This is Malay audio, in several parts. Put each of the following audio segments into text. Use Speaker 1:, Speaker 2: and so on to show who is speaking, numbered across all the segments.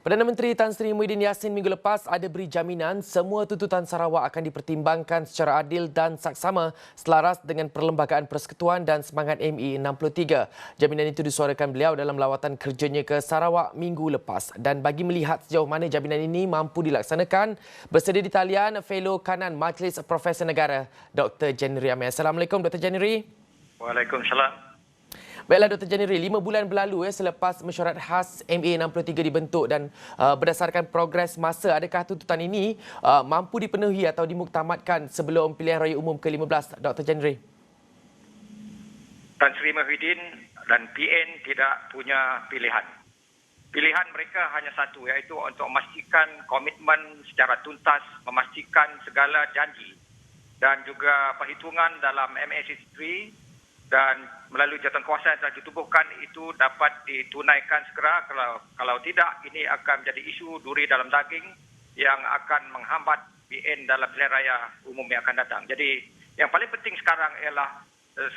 Speaker 1: Perdana Menteri Tan Sri Muhyiddin Yassin minggu lepas ada beri jaminan semua tuntutan Sarawak akan dipertimbangkan secara adil dan saksama selaras dengan Perlembagaan Persekutuan dan Semangat ME 63. Jaminan itu disuarakan beliau dalam lawatan kerjanya ke Sarawak minggu lepas. Dan bagi melihat sejauh mana jaminan ini mampu dilaksanakan, bersedia di talian Fellow Kanan Majlis Profesor Negara, Dr. January Amir. Assalamualaikum Dr. January.
Speaker 2: Waalaikumsalam.
Speaker 1: Baiklah Dr. January, 5 bulan berlalu selepas mesyuarat khas MA 63 dibentuk dan berdasarkan progres masa, adakah tuntutan ini mampu dipenuhi atau dimuktamadkan sebelum pilihan raya umum ke-15, Dr. January?
Speaker 2: Tan Sri Muhyiddin dan PN tidak punya pilihan. Pilihan mereka hanya satu, iaitu untuk memastikan komitmen secara tuntas, memastikan segala janji dan juga perhitungan dalam MA 63 dan melalui jawatankuasa yang telah ditubuhkan itu dapat ditunaikan segera. Kalau tidak, ini akan menjadi isu duri dalam daging yang akan menghambat PN dalam pilihan raya umum yang akan datang. Jadi yang paling penting sekarang ialah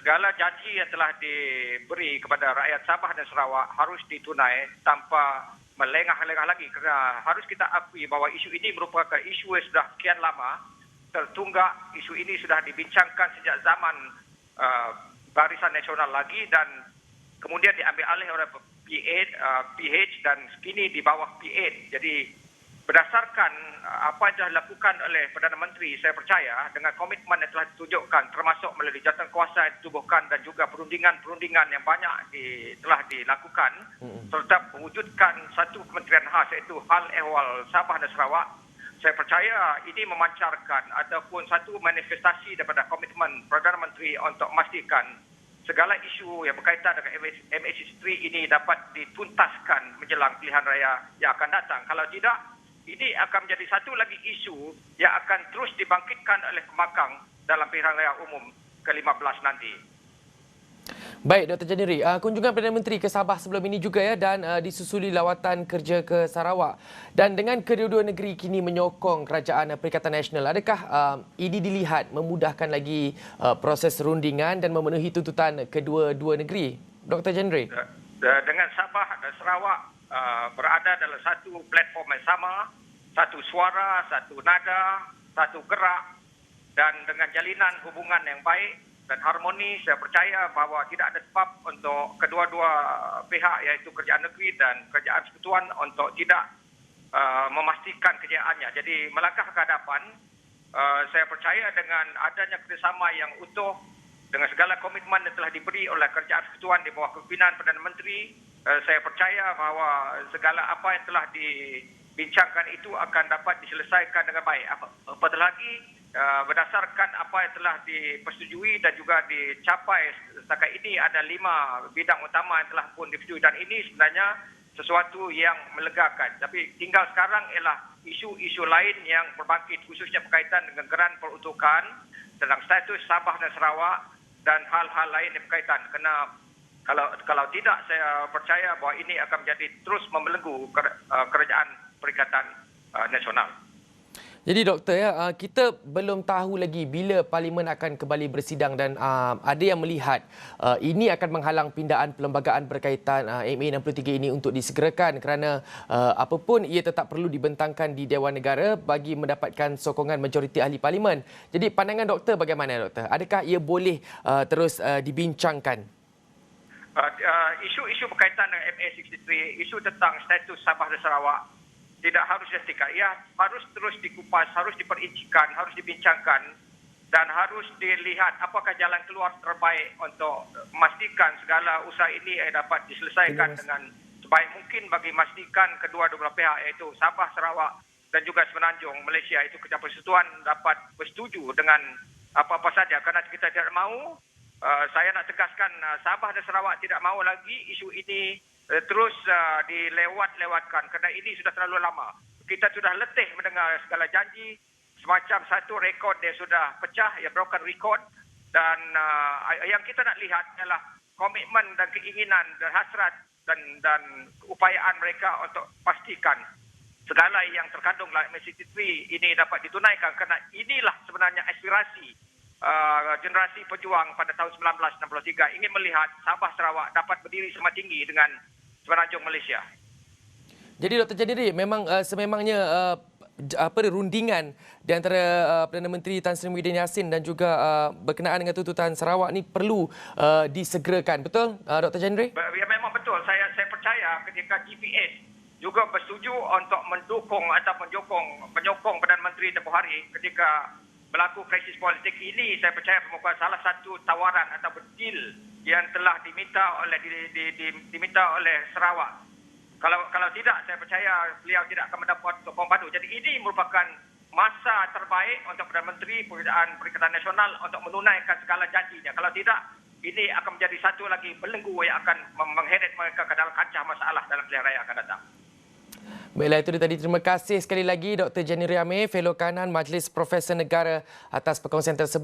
Speaker 2: segala janji yang telah diberi kepada rakyat Sabah dan Sarawak harus ditunai tanpa melengah-lengah lagi, kerana harus kita akui bahawa isu ini merupakan isu yang sudah sekian lama tertunggak. Isu ini sudah dibincangkan sejak zaman Barisan Nasional lagi dan kemudian diambil alih oleh PH dan kini di bawah PN. Jadi berdasarkan apa yang telah dilakukan oleh Perdana Menteri, saya percaya dengan komitmen yang telah ditunjukkan termasuk melalui jawatankuasa yang ditubuhkan dan juga perundingan-perundingan yang banyak telah dilakukan serta mewujudkan satu kementerian khas iaitu Hal Ehwal Sabah dan Sarawak. Saya percaya ini memancarkan ataupun satu manifestasi daripada komitmen Perdana Menteri untuk memastikan segala isu yang berkaitan dengan MH3 ini dapat dituntaskan menjelang pilihan raya yang akan datang. Kalau tidak, ini akan menjadi satu lagi isu yang akan terus dibangkitkan oleh pemakang dalam pilihan raya umum ke-15 nanti.
Speaker 1: Baik, Dr. January. Kunjungan Perdana Menteri ke Sabah sebelum ini juga dan disusuli lawatan kerja ke Sarawak. Dan dengan kedua-dua negeri kini menyokong Kerajaan Perikatan Nasional, adakah ini dilihat memudahkan lagi proses rundingan dan memenuhi tuntutan kedua-dua negeri, Dr. January?
Speaker 2: Dengan Sabah dan Sarawak berada dalam satu platform yang sama, satu suara, satu nada, satu gerak dan dengan jalinan hubungan yang baik dan harmoni, saya percaya bahawa tidak ada sebab untuk kedua-dua pihak iaitu Kerajaan Negeri dan Kerajaan Persekutuan untuk tidak memastikan kejayaannya. Jadi melangkah ke hadapan, saya percaya dengan adanya kerjasama yang utuh dengan segala komitmen yang telah diberi oleh Kerajaan Persekutuan di bawah kepimpinan Perdana Menteri, saya percaya bahawa segala apa yang telah dibincangkan itu akan dapat diselesaikan dengan baik. Apatah lagi berdasarkan apa yang telah dipersetujui dan juga dicapai setakat ini, ada 5 bidang utama yang telah pun dipersetujui dan ini sebenarnya sesuatu yang melegakan. Tapi tinggal sekarang ialah isu-isu lain yang berbangkit khususnya berkaitan dengan geran peruntukan tentang status Sabah dan Sarawak dan hal-hal lain yang berkaitan. Kerana kalau tidak, saya percaya bahawa ini akan menjadi terus membelenggu Kerajaan Perikatan Nasional.
Speaker 1: Jadi doktor, kita belum tahu lagi bila Parlimen akan kembali bersidang dan ada yang melihat ini akan menghalang pindaan perlembagaan berkaitan MA 63 ini untuk disegerakan kerana apapun ia tetap perlu dibentangkan di Dewan Negara bagi mendapatkan sokongan majoriti ahli Parlimen. Jadi pandangan doktor bagaimana doktor? Adakah ia boleh terus dibincangkan?
Speaker 2: Isu-isu berkaitan dengan MA 63, isu tentang status Sabah dan Sarawak tidak harus dihentikan. Ia harus terus dikupas, harus diperincikan, harus dibincangkan dan harus dilihat apakah jalan keluar terbaik untuk memastikan segala usaha ini dapat diselesaikan dengan sebaik mungkin bagi memastikan kedua-dua belah pihak iaitu Sabah, Sarawak dan juga Semenanjung Malaysia itu Kerajaan Persekutuan dapat bersetuju dengan apa-apa saja. Kerana kita tidak mahu, saya nak tegaskan, Sabah dan Sarawak tidak mahu lagi isu ini terus dilewat-lewatkan kerana ini sudah terlalu lama. Kita sudah letih mendengar segala janji, semacam satu rekod yang sudah pecah, yang broken record dan yang kita nak lihat adalah komitmen dan keinginan dan hasrat dan upayaan mereka untuk pastikan segala yang terkandung dalam MH3 ini dapat ditunaikan kerana inilah sebenarnya aspirasi generasi pejuang pada tahun 1963 ingin melihat Sabah Sarawak dapat berdiri sama tinggi dengan Semenanjung Malaysia.
Speaker 1: Jadi Dr. Janiri, memang sememangnya rundingan di antara Perdana Menteri Tan Sri Muhyiddin Yassin dan juga berkenaan dengan tuntutan Sarawak ni perlu disegerakan. Betul, Dr. Janiri?
Speaker 2: Ya, memang betul. Saya percaya ketika GPS juga bersetuju untuk mendukung atau menyokong Perdana Menteri tempoh hari ketika berlaku krisis politik ini, saya percaya merupakan salah satu tawaran atau deal yang telah diminta oleh Sarawak. Kalau tidak, saya percaya beliau tidak akan mendapat sokong padu. Jadi ini merupakan masa terbaik untuk Perdana Menteri Perikatan Nasional untuk menunaikan segala janjinya. Kalau tidak, ini akan menjadi satu lagi belenggu yang akan mengheret mereka ke dalam kancah masalah dalam pilihan raya akan datang.
Speaker 1: Baiklah, itu dia tadi. Terima kasih sekali lagi Dr. Janiri Amir, Fellow Kanan Majlis Profesor Negara atas perkongsian tersebut.